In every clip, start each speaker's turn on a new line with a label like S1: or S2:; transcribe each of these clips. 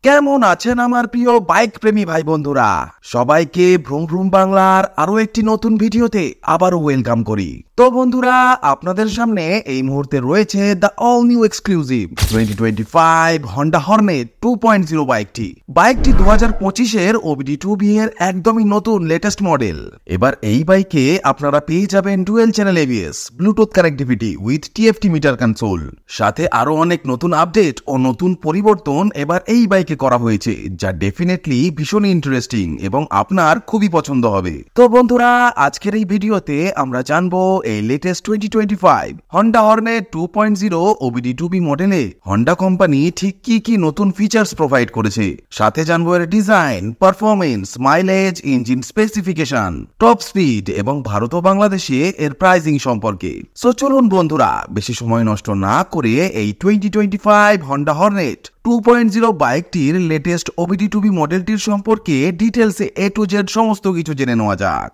S1: কেমন আছেন আমার প্রিয় বাইক প্রেমী ভাই বন্ধুরা? সবাইকে ভ্রুম ভ্রুম বাংলার আরো একটি নতুন ভিডিওতে আবারও ওয়েলকাম করি। তো বন্ধুরা, আপনাদের সামনে এই মুহূর্তে রয়েছে the all new exclusive 2025 Honda Hornet 2.0 বাইকটি 2025-এর OBD2B এর একদমই নতুন লেটেস্ট মডেল। এবার এই বাইকে আপনারা পেয়ে যাবেন dual channel ABS, Bluetooth connectivity with TFT metre console, সাথে আরো অনেক নতুন আপডেট ও নতুন পরিবর্তন এবার এই বাইকে করা হয়েছে, যা ডেফিনেটলি ভীষণ ইন্টারেস্টিং এবং আপনার খুবই পছন্দ হবে। তো বন্ধুরা, আজকের এই ভিডিওতে আমরা জানবো এই লেটেস্ট 2025 হন্ডা হর্নেট 2.0 OBD2B মডেলে হন্ডা কোম্পানি ঠিক কি নতুন ফিচার্স প্রোভাইড করেছে, সাথে জানবো এর design, performance, mileage, engine specification, top speed এবং ভারত ও বাংলাদেশে এর প্রাইসিং সম্পর্কে। সো চলুন বন্ধুরা, বেশি সময় নষ্ট না করে এই 2025 হন্ডা হর্নেট 2.0 বাইকটির লেটেস্ট OBD2B মডেলটির সম্পর্কে ডিটেলসে A to Z সমস্ত কিছু জেনে নেওয়া যাক।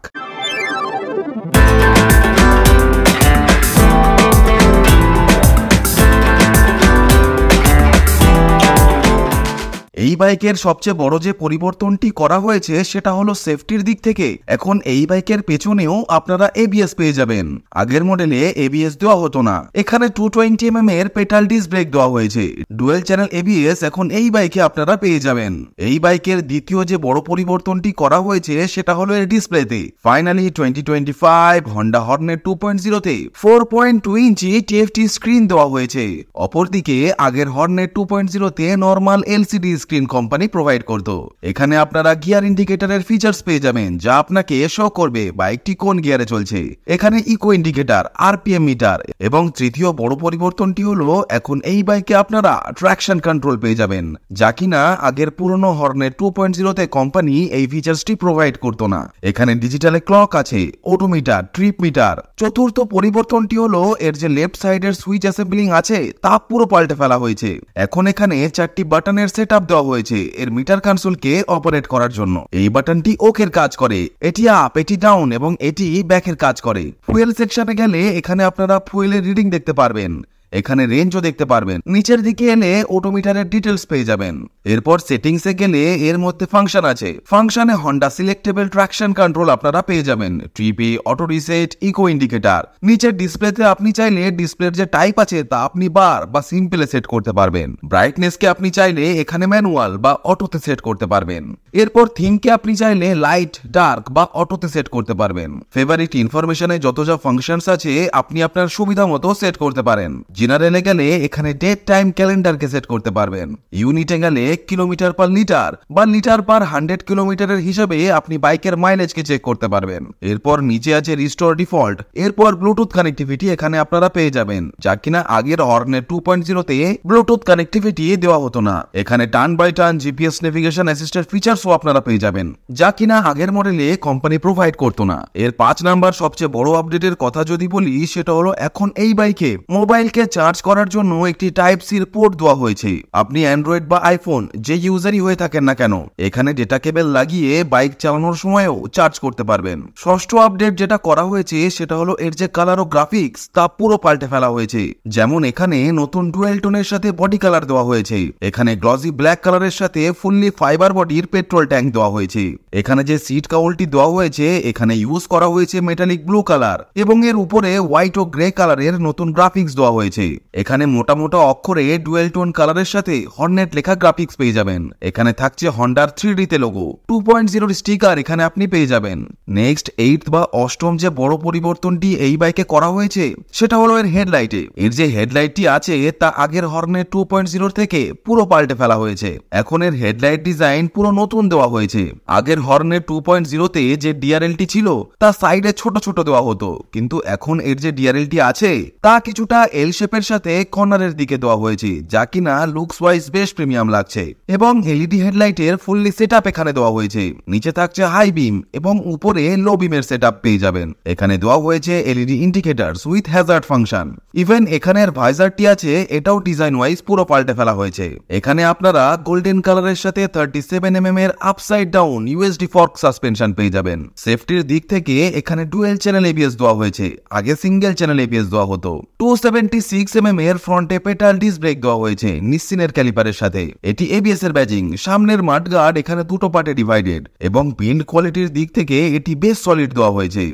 S1: এই বাইকের সবচেয়ে বড় যে পরিবর্তনটি করা হয়েছে সেটা হলো সেফটির দিক থেকে এখন এই বাইকের পেছনেও আপনারা ABS পেয়ে যাবেন। আগের মডেলে ABS দেওয়া হতো না। এখানে 220mm এর পেটাল ডিস্ক ব্রেক দেওয়া হয়েছে। ডুয়েল চ্যানেল ABS এখন এই বাইকে আপনারা পেয়ে যাবেন। এই বাইকের দ্বিতীয় যে বড় পরিবর্তনটি করা হয়েছে সেটা হলো এর ডিসপ্লেতে। ফাইনালি 2025 হন্ডা হর্নেট 2.0 তে 4.2 ইঞ্চি TFT স্ক্রিন দেওয়া হয়েছে। অপরদিকে আগের হর্নেট 2.0 তে normal LCD screen company provide করত। এখানে আপনারা গিয়ার ইন্ডিকেটরের ফিচার্স পেয়ে যাবেন, যা আপনাকে শো করবে বাইকটি কোন গিয়ারে চলছে। এখানে ইকো ইন্ডিকেটর, RPM মিটার এবং তৃতীয় বড় পরিবর্তনটি হলো এখন এই বাইকে আপনারা ট্র্যাকশন কন্ট্রোল পেয়ে যাবেন, যা কিনা আগের পুরনো হর্নেট 2.0 তে কোম্পানি এই ফিচার্সটি প্রোভাইড করতো না। এখানে ডিজিটাল ক্লক আছে, ওডোমিটার, ট্রিপ মিটার। চতুর্থ পরিবর্তনটি হলো এর যে লেফট সাইডের সুইচ অ্যাসেম্বলিং আছে তা পুরো পাল্টে ফেলা হয়েছে। এখন এখানে 4টি বাটনের সেটআপ দেওয়া হয়েছে এর মিটার কনসোলকে অপারেট করার জন্য। এই বাটনটি ওকের কাজ করে, এটি আপ, এটি ডাউন এবং এটি ব্যাকের কাজ করে। ফুয়েল সেকশনে গেলে এখানে আপনারা ফুয়েলের রিডিং দেখতে পারবেন। এখানে রেঞ্জও দেখতে পারবেন। নিচের দিকে এলে অটোমিটারের ডিটেলস পেয়ে যাবেন। এরপর সেটিংসে গেলে এর মধ্যে ফাংশন আছে। ফাংশনে হন্ডা সিলেক্টেবল ট্র্যাকশন কন্ট্রোল আপনারা পেয়ে যাবেন, ট্রিপে, অটো রিসেট, ইকো ইন্ডিকেটর। নিচের ডিসপ্লেতে আপনি চাইলে ডিসপ্লের যে টাইপ আছে তা আপনি বার বা সিম্পলে সেট করতে পারবেন। ব্রাইটনেসকে আপনি চাইলে এখানে ম্যানুয়াল বা অটোতে সেট করতে পারবেন। এরপর থিমকে আপনি চাইলে লাইট, ডার্ক বা অটোতে সেট করতে পারবেন। ফেভারিট ইনফরমেশনে যত যা ফাংশনস আছে আপনি আপনার সুবিধা মতো সেট করতে পারেন। জেনারেলে গেলে এখানে ডেট টাইম ক্যালেন্ডারকে সেট করতে পারবেন। ইউনিটে গেলে কিলোমিটার পার লিটার বা লিটার পার 100 কিলোমিটারের হিসাবে আপনি বাইকের মাইলেজকে চেক করতে পারবেন। এরপর নিচে আছে রিস্টোর ডিফল্ট। এরপর ব্লুটুথ কানেক্টিভিটি এখানে আপনারা পেয়ে যাবেন, যা কিনা আগের হর্নেট 2.0 তে ব্লুটুথ কানেক্টিভিটি দেওয়া হতো না। এখানে turn by turn GPS navigation assisted ফিচারসও আপনারা পেয়ে যাবেন, যা কিনা আগের মডেলে কোম্পানি প্রোভাইড করতো না। এর 5 নাম্বার সবচেয়ে বড় আপডেটের কথা যদি বলি, সেটা হলো এখন এই বাইকে মোবাইলকে চার্জ করার জন্য একটি টাইপ সি পোর্ট দেওয়া হয়েছে। আপনি অ্যান্ড্রয়েড বা আইফোন যে ইউজারই হয়ে থাকেন না কেন, এখানে ডেটা কেবল লাগিয়ে বাইক চালানোর সময়ও চার্জ করতে পারবেন। ষষ্ঠ আপডেট যেটা করা হয়েছে সেটা হলো এর যে কালার ও গ্রাফিক্স তা পুরো পাল্টে ফেলা হয়েছে। যেমন এখানে নতুন ডুয়েল টোনের সাথে বডি কালার দেওয়া হয়েছে। এখানে গ্লসি ব্ল্যাক কালারের সাথে ফুললি ফাইবার বডির পেট্রোল ট্যাঙ্ক দেওয়া হয়েছে। এখানে যে সিট কাউলটি দেওয়া হয়েছে এখানে ইউজ করা হয়েছে মেটালিক ব্লু কালার এবং এর উপরে হোয়াইট ও গ্রে কালারের নতুন গ্রাফিক্স দেওয়া হয়েছে। এখানে মোটা মোটা অক্ষরে ডুয়েল টোন কালারের সাথে হর্নেট লেখা গ্রাফিক্স পেয়ে যাবেন। এখানে থাকছে হন্ডার 3D তে লোগো। 2.0 স্টিকার এখানে আপনি পেয়ে যাবেন। নেক্সট 8th বা অষ্টম যে বড় পরিবর্তনটি এই বাইকে করা হয়েছে সেটা হলো এর হেডলাইটে। এর যে হেডলাইটটি আছে তা আগের হর্নেট 2.0 থেকে পুরো পাল্টে ফেলা হয়েছে। এখন এর হেডলাইট ডিজাইন পুরো নতুন দেওয়া হয়েছে। আগের হর্নেট 2.0 তে যে ডিআরএলটি ছিল তা সাইডে ছোট ছোট দেওয়া হতো, কিন্তু এখন এর যে ডিআরএলটি আছে তা কিছুটা এল শেপের সাথে কর্নারের দিকে দেওয়া হয়েছে, যা কিনা লুকস ওয়াইজ বেশ প্রিমিয়াম লাগছে। এবং এলইডি হেডলাইটের ফুললি সেটআপ এখানে দেওয়া হয়েছে। নিচে থাকছে হাই বিম এবং উপরে লো বিমের সেটআপ পেয়ে যাবেন। এখানে দেওয়া হয়েছে LED indicators with Hazard function. Even এখানের ভাইজারটি আছে, এটাও ডিজাইন ওয়াইজ পুরো পাল্টে ফেলা হয়েছে। এখানে আপনারা গোল্ডেন কালারের সাথে 37mm এর upside down USD fork suspension পেয়ে যাবেন। সেফটির দিক থেকে এখানে ডুয়েল চ্যানেল ABS দেওয়া হয়েছে, আগে সিঙ্গেল চ্যানেল ABS দেওয়া হতো। 276 6mm এর ফ্রন্টে পেটাল ডিস্ক ব্রেক দেওয়া হয়েছে নিসিনের ক্যালিপারের সাথে। এটি এবিএস এর ব্যাজিং। সামনের মাডগার্ড এখানে দুটো পার্টে ডিভাইডেড এবং বিল্ড কোয়ালিটির দিক থেকে এটি বেশ সলিড দেওয়া হয়েছে।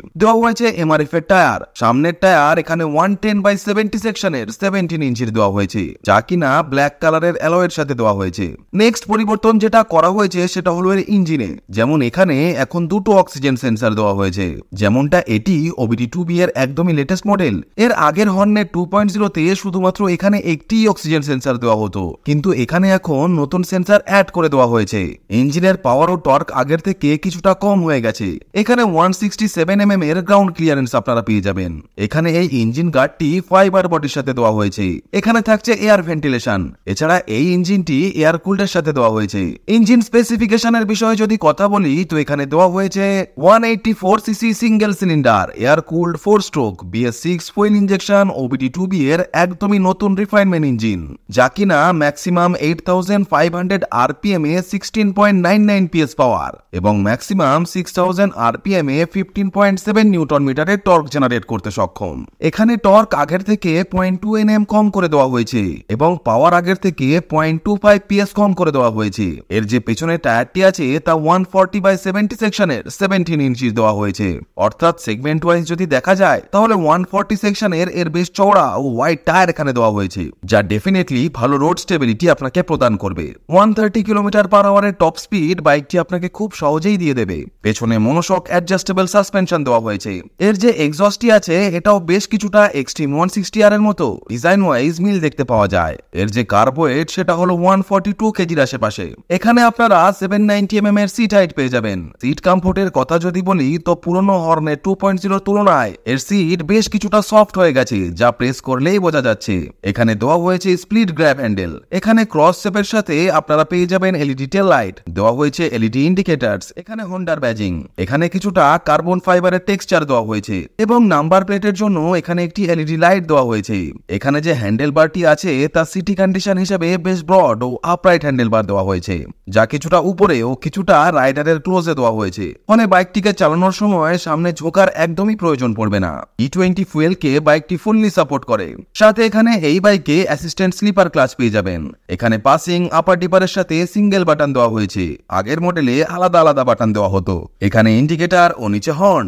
S1: এমআরএফ এর টায়ার। সামনের টায়ার এখানে 110/70 সেকশনের 17 ইঞ্চির দেওয়া হয়েছে, যা কিনা ব্ল্যাক কালারের অ্যালয়ের সাথে দেওয়া হয়েছে। নেক্সট পরিবর্তন যেটা করা হয়েছে সেটা হলো এর ইঞ্জিনে। যেমন এখানে এখন দুটো অক্সিজেন সেন্সর দেওয়া হয়েছে, যেমনটা এটি OBD2B এর একদমই লেটেস্ট মডেল। এর আগের হর্নেট 2.0 তে শুধুমাত্র এখানে একটি অক্সিজেন সেন্সর দেওয়া হতো, কিন্তু এখানে এখন নতুন সেন্সর অ্যাড করে দেওয়া হয়েছে। ইঞ্জিনের পাওয়ার ও টর্ক আগের থেকে কিছুটা কম হয়ে গেছে। এখানে 167mm এর গ্রাউন্ড ক্লিয়ারেন্স আপনারা পেয়ে যাবেন। এখানে এই ইঞ্জিন গার্ডটি ফাইবার বডির সাথে দেওয়া হয়েছে। এখানে থাকছে এয়ার ভেন্টিলেশন। এছাড়া এই ইঞ্জিনটি এয়ার কুলডের সাথে দেওয়া হয়েছে। ইঞ্জিন স্পেসিফিকেশনের বিষয়ে যদি কথা বলি তো এখানে দেওয়া হয়েছে 184cc single cylinder air cooled 4 stroke BS6 fuel injection OBD2B এর একদমই নতুন রিফাইনমেন্ট ইঞ্জিন, যা কিনা ম্যাক্সিমাম 8500 RPM এ 16.99 PS পাওয়ার এবং ম্যাক্সিমাম 6000 RPM এ 15.7 নিউটন মিটারের টর্ক জেনারেট করতে সক্ষম। এখানে টর্ক আগের থেকে 0.2 Nm কম করে দেওয়া হয়েছে এবং পাওয়ার আগের থেকে 0.25 PS কম করে দেওয়া হয়েছে। এর যে পেছনে টায়ারটি আছে তা 140/70 সেকশনের 17 ইঞ্চি দেওয়া হয়েছে। অর্থাৎ সেগমেন্ট ওয়াইজ যদি দেখা যায় তাহলে 140 সেকশনের এর বেশ চওড়া ও ওয়াইড টায়ার এখানে দেওয়া হয়েছে, যা ডেফিনেটলি ভালো রোড স্টেবিলিটি আপনাকে প্রদান করবে। 130 km/h টপ স্পিড বাইকটি আপনাকে খুব সহজেই দিয়ে দেবে। পেছনে মনোশক অ্যাডজাস্টেবল সাসপেনশন দেওয়া হয়েছে। এর যে এক্সস্টটি আছে এটাও বেশ কিছুটা এক্সট্রিম 160R এর মতো ডিজাইন ওয়াইজ মিল দেখতে পাওয়া যায়। এর যে কার্বোয়েট সেটা হলো 142 কেজির আশেপাশে। এখানে আপনারা 790mm এর সিট হাইট পেয়ে যাবেন। সিট কমফোর্টের কথা যদি বলি তো পুরনো হর্নেট 2.0 তুলনায় এর সিট বেশ কিছুটা সফট হয়ে গেছে, যা প্রেস করলেই বোঝা যাচ্ছে। এখানে দেওয়া হয়েছে স্প্লিট গ্র্যাব হ্যান্ডেল। এখানে ক্রস শেপের সাথে আপনারা পেয়ে যাবেন এলইডি টেল লাইট। দেওয়া হয়েছে এলইডি ইন্ডিকেটরস। এখানে হোন্ডার ব্যাজিং। এখানে কিছুটা কার্বন ফাইবারের টেক্সচার দেওয়া হয়েছে এবং নাম্বার প্লেটের জন্য এখানে একটি এলইডি লাইট দেওয়া হয়েছে। এখানে যে হ্যান্ডেল বারটি আছে তা সিটি কন্ডিশন হিসেবে বেশ ব্রড ও আপরাইট হ্যান্ডেল বার দেওয়া হয়েছে, যা কিছুটা উপরে ও কিছুটা রাইডারের ক্লোজে দেওয়া হয়েছে। ফলে বাইকটিকে চালানোর সময় সামনে ঝোঁকার একদমই প্রয়োজন পড়বে না। E20 ফুয়েলকে বাইকটি ফুললি সাপোর্ট করে। সাথে এখানে এই বাইকে অ্যাসিস্ট্যান্ট স্লিপার ক্লাচ পেয়ে যাবেন। এখানে পাসিং আপার ডিপারের সাথে সিঙ্গেল বাটন দেওয়া হয়েছে। আগের মডেলে আলাদা আলাদা বাটন দেওয়া হতো। এখানে ইন্ডিকেটর ও নিচে হর্ন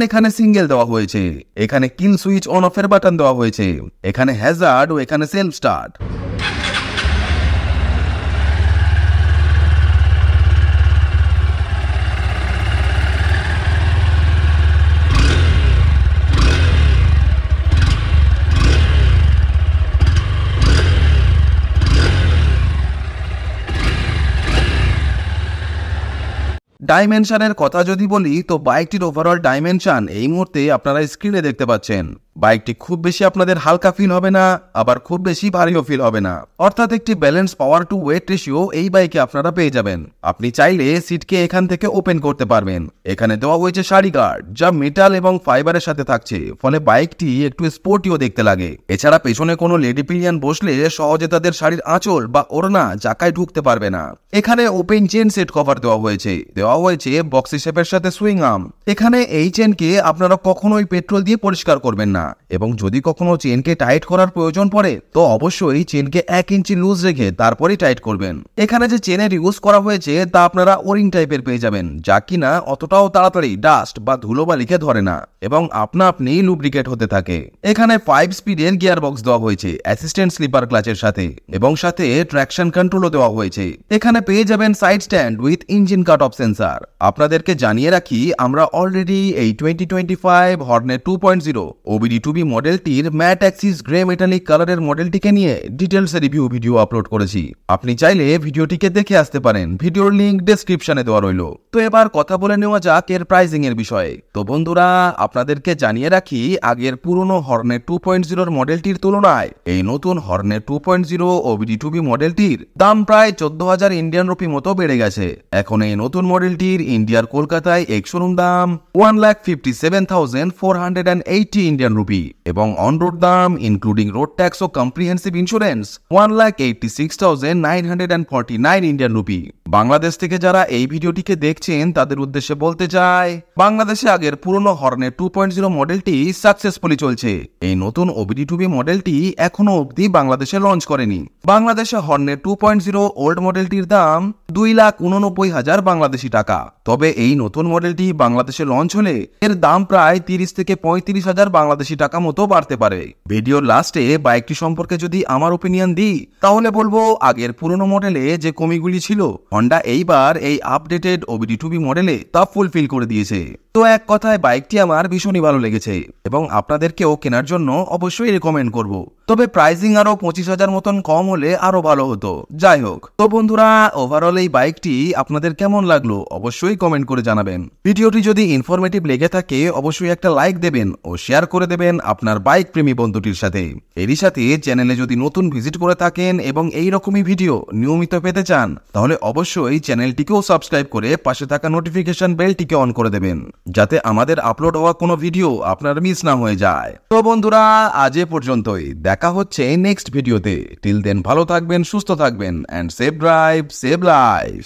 S1: এখানে সিঙ্গেল দেওয়া হয়েছে। এখানে কিল সুইচ অন অফের বাটন দেওয়া হয়েছে। এখানে হ্যাজার্ড ও এখানে সেলফ স্টার্ট। ডাইমেনশনের কথা যদি বলি তো বাইকটির ওভারঅল ডাইমেনশন এই মুহূর্তে আপনারা স্ক্রিনে দেখতে পাচ্ছেন। বাইকটি খুব বেশি আপনাদের হালকা ফিল হবে না, আবার খুব বেশি ভারীও ফিল হবে না। অর্থাৎ একটি balance power to weight ratio এই বাইকে আপনারা পেয়ে যাবেন। আপনি চাইলে সিটকে এখান থেকে ওপেন করতে পারবেন। এখানে দেওয়া হয়েছে সারি গার্ড, যা মেটাল এবং ফাইবারের সাথে থাকছে, ফলে বাইকটি একটু স্পোর্টিও দেখতে লাগে। এছাড়া পেছনে কোনো লেডি পিলিয়ন বসলে সহজে তাদের শাড়ির আঁচল বা ওড়না চাকায় ঢুকতে পারবে না। এখানে ওপেন চেন সেট কভার দেওয়া হয়েছে বক্সি শেপের সাথে সুইং আর্ম। এখানে এই চেনকে আপনারা কখনোই পেট্রোল দিয়ে পরিষ্কার করবেন না এবং যদি কখনো চেনকে টাইট করার প্রয়োজন পড়ে তো অবশ্যই চেনকে 1 ইঞ্চি লুজ রেখে তারপরেই টাইট করবেন। এখানে যে চেনের ইউজ করা হয়েছে তা আপনারা ওরিং টাইপের পেয়ে যাবেন, যা কিনা অতটাও তাড়াতাড়ি ডাস্ট বা ধুলোবালিকে ধরে না এবং আপনা আপনি লুব্রিকেট হতে থাকে। এখানে 5 স্পিডের গিয়ার বক্স দেওয়া হয়েছে অ্যাসিস্ট্যান্ট স্লিপার ক্লাচের সাথে এবং সাথে ট্র্যাকশন কন্ট্রোলও দেওয়া হয়েছে। এখানে পেয়ে যাবেন side stand with engine cut off sensor. আপনাদেরকে জানিয়ে রাখি আমরা অলরেডি এই 2025 হর্নেট 2.0 OBD2B মডেলটির ম্যাট অ্যাক্সিস গ্রে মেটালিক কালারের মডেলটিকে নিয়ে ডিটেলসে রিভিউ ভিডিও আপলোড করেছি। আপনি চাইলে ভিডিওটিকে দেখে আসতে পারেন, ভিডিওর লিংক ডেসক্রিপশনে দেওয়া রইল। তো এবার কথা বলে নেওয়া যাক এর প্রাইসিং এর বিষয়ে। তো বন্ধুরা, আপনাদেরকে জানিয়ে রাখি আগের পুরনো হর্নেট 2.0 মডেলটির তুলনায় এই নতুন হর্নেট 2.0 OBD2B মডেলটির দাম প্রায় 14,000 ইন্ডিয়ান রুপি মতো বেড়ে গেছে। এখন এই নতুন মডেলটির ইন্ডিয়ার কলকাতায় এক্স-শোরুম দাম 1,57,480 ইন্ডিয়ান রুপি এবং অন রোড দাম ইনক্লুডিং রোড ট্যাক্স ও comprehensive insurance 1,86,949 Indian rupee. Bangladesh থেকে যারা এই ভিডিওটিকে দেখছেন তাদের উদ্দেশ্যে বলতে চাই, বাংলাদেশে আগের পুরনো হর্নেট 2.0 মডেলটি সাকসেসফুলি চলছে। এই নতুন OBD2B মডেলটি এখনো অবধি বাংলাদেশে লঞ্চ করেনি। বাংলাদেশে হর্নেট 2.0 ওল্ড মডেলটির দাম 2,89,000 বাংলাদেশি টাকা। তবে এই নতুন মডেলটি বাংলাদেশে লঞ্চ হলে এর দাম প্রায় 30 থেকে 35,000 বাংলাদেশি টাকা মতো বাড়তে পারে। ভিডিওর লাস্টে বাইকটি সম্পর্কে যদি আমার ওপিনিয়ন দিই তাহলে বলবো, আগের পুরনো মডেলে যে কমিগুলি ছিল হন্ডা এইবার এই আপডেটেড OBD2B মডেলে তা ফুলফিল করে দিয়েছে। তো এক কথায় বাইকটি আমার ভীষণই ভালো লেগেছে এবং আপনাদেরকেও কেনার জন্য অবশ্যই রেকমেন্ড করব। তবে প্রাইসিং আরো 25,000 মতন কম হলে আরো ভালো হতো। যাই হোক, তো বন্ধুরা, ওভারঅল এই বাইকটি আপনাদের কেমন লাগলো অবশ্যই কমেন্ট করে জানাবেন। ভিডিওটি যদি ইনফরমেটিভ লেগে থাকে অবশ্যই একটা লাইক দেবেন ও শেয়ার করে দেবেন আপনার বাইক প্রেমী বন্ধুটির সাথে। এরই সাথে চ্যানেলে যদি নতুন ভিজিট করে থাকেন এবং এই রকমই ভিডিও নিয়মিত পেতে চান তাহলে অবশ্যই চ্যানেলটিকেও সাবস্ক্রাইব করে পাশে থাকা নোটিফিকেশন বেলটিকে অন করে দেবেন, যাতে আমাদের আপলোড হওয়া কোনো ভিডিও আপনার মিস না হয়ে যায়। তো বন্ধুরা, আজ এ পর্যন্তই। দেখা হচ্ছে নেক্সট ভিডিওতে। টিল দেন ভালো থাকবেন, সুস্থ থাকবেন, and save drive, save life.